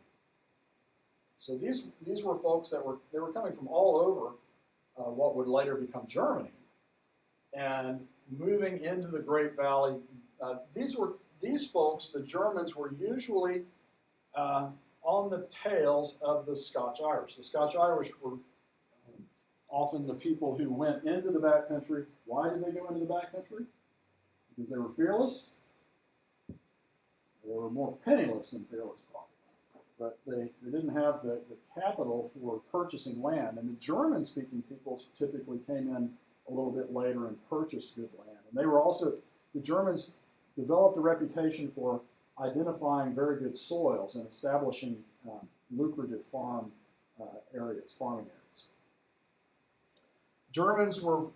So these were folks that were coming from all over what would later become Germany, and moving into the Great Valley. These folks, the Germans, were usually on the tails of the Scotch Irish. The Scotch Irish were often the people who went into the backcountry. Why did they go into the backcountry? Because they were fearless. They were more penniless than fearless, probably. But they didn't have the capital for purchasing land. And the German-speaking peoples typically came in a little bit later and purchased good land. And they were also, the Germans developed a reputation for identifying very good soils and establishing lucrative farming areas. Germans were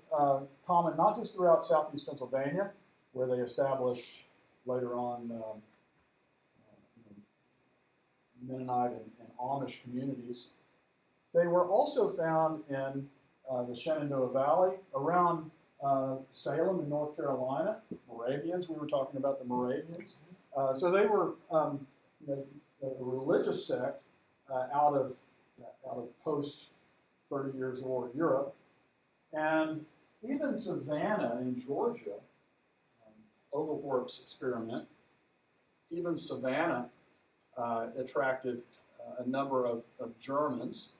common not just throughout southeast Pennsylvania, where they established later on Mennonite and Amish communities. They were also found in the Shenandoah Valley, around Salem in North Carolina. Moravians, we were talking about the Moravians. So they were a religious sect out of post 30 Years' War Europe. And even Savannah in Georgia, Oglethorpe's experiment, even Savannah attracted a number of Germans.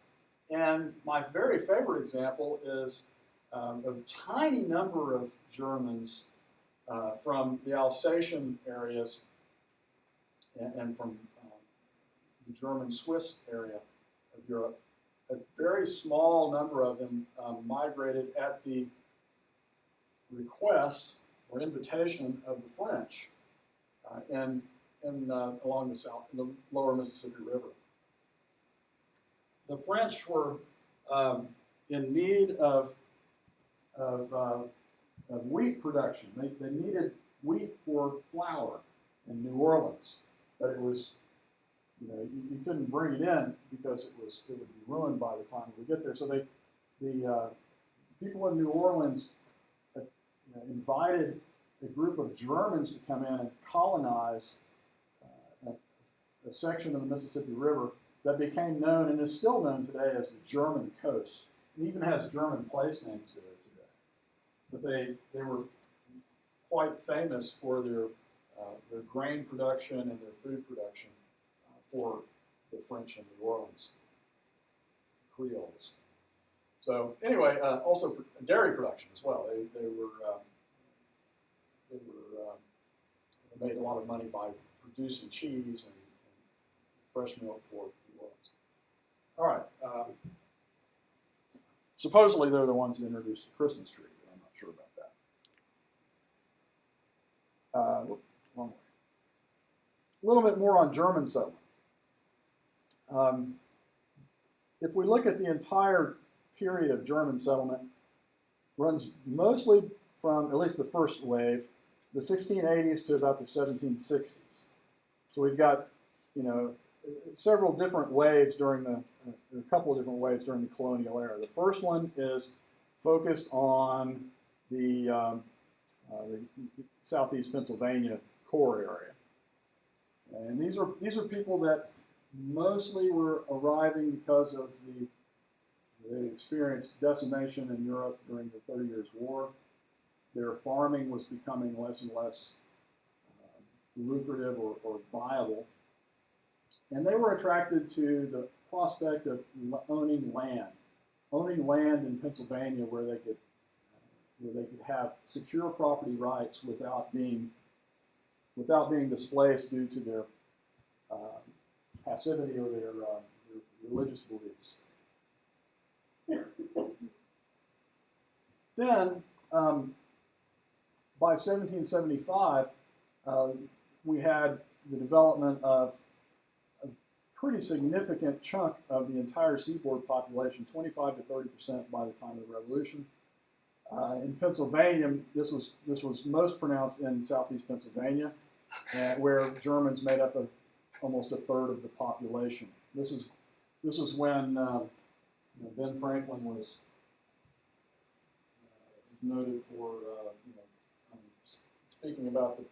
And my very favorite example is a tiny number of Germans from the Alsatian areas and from the German-Swiss area of Europe. A very small number of them migrated at the request or invitation of the French along in the lower Mississippi River. The French were in need of wheat production. They needed wheat for flour in New Orleans, but it was, you couldn't bring it in because it would be ruined by the time we get there. So the people in New Orleans invited a group of Germans to come in and colonize a section of the Mississippi River that became known and is still known today as the German Coast. It even has German place names there today. But they were quite famous for their grain production and their food production for the French in New Orleans, Creoles. So anyway, also dairy production as well. They made a lot of money by producing cheese and fresh milk for New Orleans. All right. Supposedly they're the ones that introduced the Christmas tree, but I'm not sure about that. Wrong way. A little bit more on German settlement. If we look at the entire period of German settlement, runs mostly from, at least the first wave, the 1680s to about the 1760s. So we've got, several different waves a couple of different waves during the colonial era. The first one is focused on the southeast Pennsylvania core area. And these are people that mostly were arriving because of they experienced decimation in Europe during the 30 Years' War. Their farming was becoming less and less lucrative or viable. And they were attracted to the prospect of owning land in Pennsylvania where they could have secure property rights without being displaced due to their passivity or their religious beliefs. Then, by 1775, we had the development of a pretty significant chunk of the entire seaboard population, 25 to 30% by the time of the Revolution. In Pennsylvania, this was most pronounced in southeast Pennsylvania, where Germans made up almost a third of the population. This was when Ben Franklin was noted for speaking about the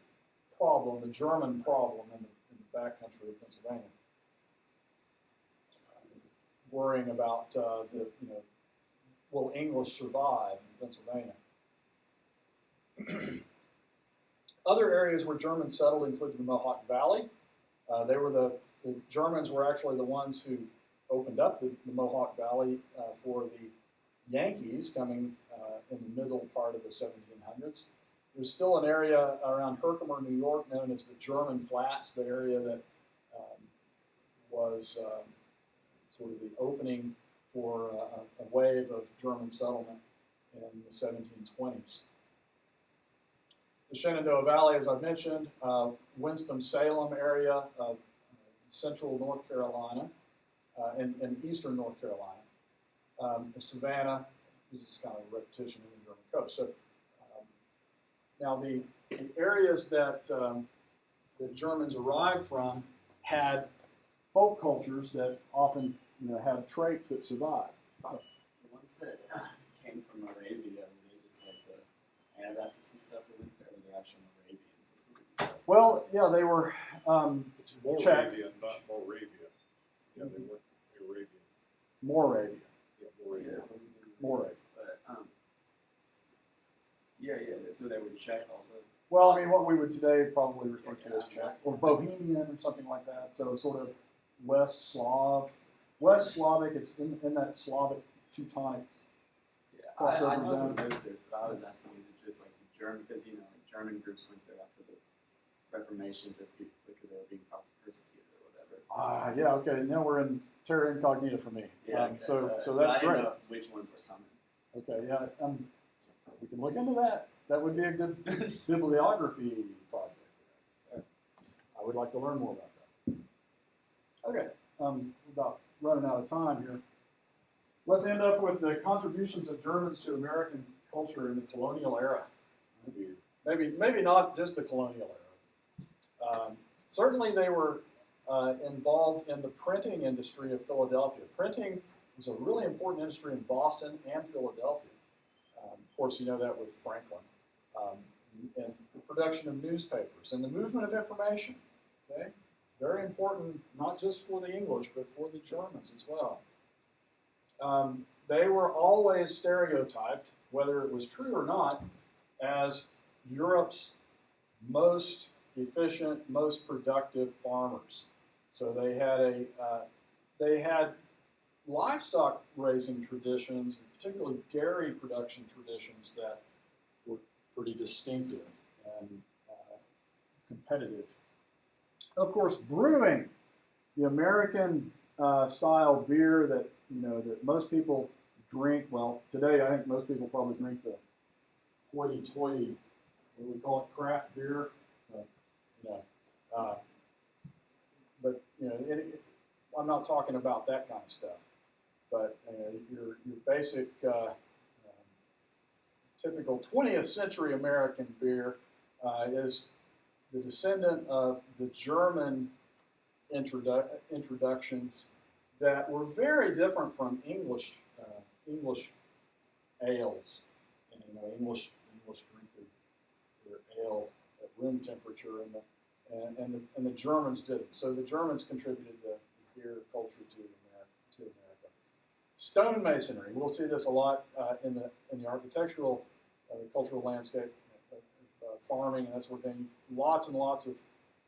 problem, the German problem in the backcountry of Pennsylvania. Worrying about will English survive in Pennsylvania? Other areas where Germans settled included the Mohawk Valley. The Germans were actually the ones who opened up the Mohawk Valley for the Yankees coming in the middle part of the 1700s. There's still an area around Herkimer, New York, known as the German Flats, the area that was sort of the opening for a wave of German settlement in the 1720s. The Shenandoah Valley, as I mentioned, Winston-Salem area of central North Carolina and eastern North Carolina. Savannah, this is kind of a repetition in the German coast. So now the areas that the Germans arrived from had folk cultures that often have traits that survive. The ones that came from Arabia, were they just like the Anabaptists and stuff that went there, or they're actual Arabians? Well, yeah, they were It's Czech. Moravia, not Moravia. Yeah, they went to Arabia. Moravia. Yeah, Moravia. Moravia. But yeah, so they were Czech also. Well, I mean, what we would today probably refer to as Czech or Bohemian or something like that. So sort of West Slav. West Slavic, it's in that Slavic Teutonic Yeah, crossover I know zone. who knows this, but I was asking, is it just like the German, because like German groups went there after the Reformation because they were being persecuted or whatever. Yeah, okay. Now we're in terra incognita for me. Yeah, okay. So I that's didn't great. know which ones were coming. Okay, yeah. We can look into that. That would be a good bibliography project. I would like to learn more about that. Okay, about running out of time here. Let's end up with the contributions of Germans to American culture in the colonial era. Maybe not just the colonial era. Certainly they were involved in the printing industry of Philadelphia. Printing was a really important industry in Boston and Philadelphia. Of course, you know that with Franklin. And the production of newspapers and the movement of information. Okay? Very important, not just for the English, but for the Germans as well. They were always stereotyped, whether it was true or not, as Europe's most efficient, most productive farmers. So they had livestock raising traditions, particularly dairy production traditions that were pretty distinctive and competitive. Of course, brewing, the American style beer that that most people drink. Well, today I think most people probably drink the hoity-toity, what do we call it, craft beer. But I'm not talking about that kind of stuff. But your basic typical 20th century American beer is the descendant of the German introductions that were very different from English ales. And, English drink their ale at room temperature, and the Germans didn't. So the Germans contributed the beer culture to America. Stonemasonry. We'll see this a lot in the architectural, the cultural landscape of farming and that sort of thing. Lots and lots of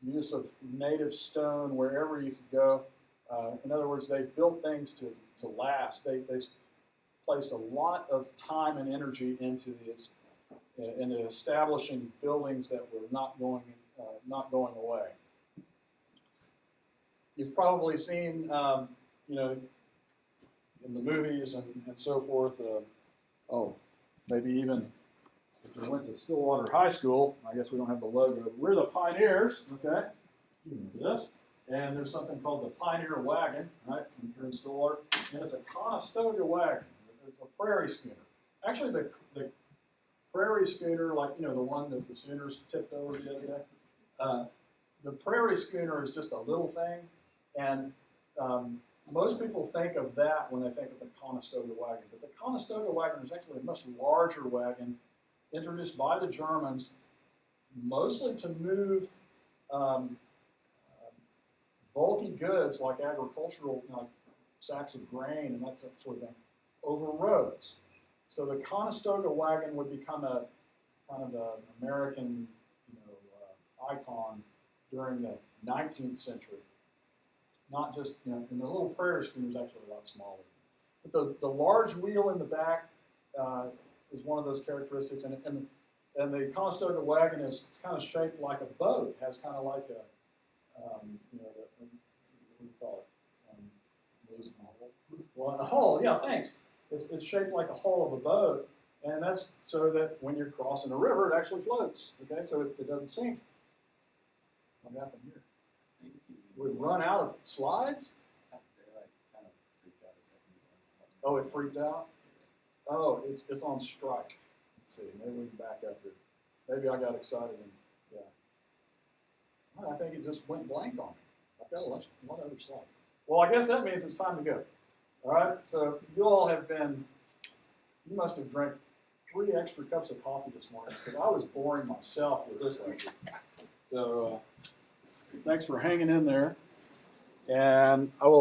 use of native stone wherever you could go. In other words, they built things to last. They placed a lot of time and energy into establishing buildings that were not going away. You've probably seen, in the movies and so forth. Maybe even if you went to Stillwater High School, I guess we don't have the logo. We're the Pioneers, okay? You know this. And there's something called the Pioneer Wagon, right? Here in Stillwater, and it's a Conestoga wagon. It's a prairie schooner. Actually, the prairie schooner, like the one that the Sooners tipped over the other day. The prairie schooner is just a little thing, and most people think of that when they think of the Conestoga wagon. But the Conestoga wagon is actually a much larger wagon introduced by the Germans mostly to move bulky goods like agricultural, sacks of grain and that sort of thing, over roads. So the Conestoga wagon would become a kind of an American, icon during the 19th century. Not just, and the little prairie schooner is actually a lot smaller. But the large wheel in the back is one of those characteristics, and the Conestoga wagon is kind of shaped like a boat. It has kind of like a, what do you call it? I'm losing my hull. Well, a hull, yeah, thanks. It's shaped like a hull of a boat, and that's so that when you're crossing a river, it actually floats. Okay, so it doesn't sink. What happened here? We run out of slides. They like kind of freaked out a second ago. Oh, it freaked out. Oh, it's on strike. Let's see. Maybe we can back up here. Maybe I got excited and yeah. Well, I think it just went blank on me. I've got a lot of other slides. Well, I guess that means it's time to go. All right. So you all you must have drank 3 extra cups of coffee this morning because I was boring myself with this lecture. So thanks for hanging in there, and I will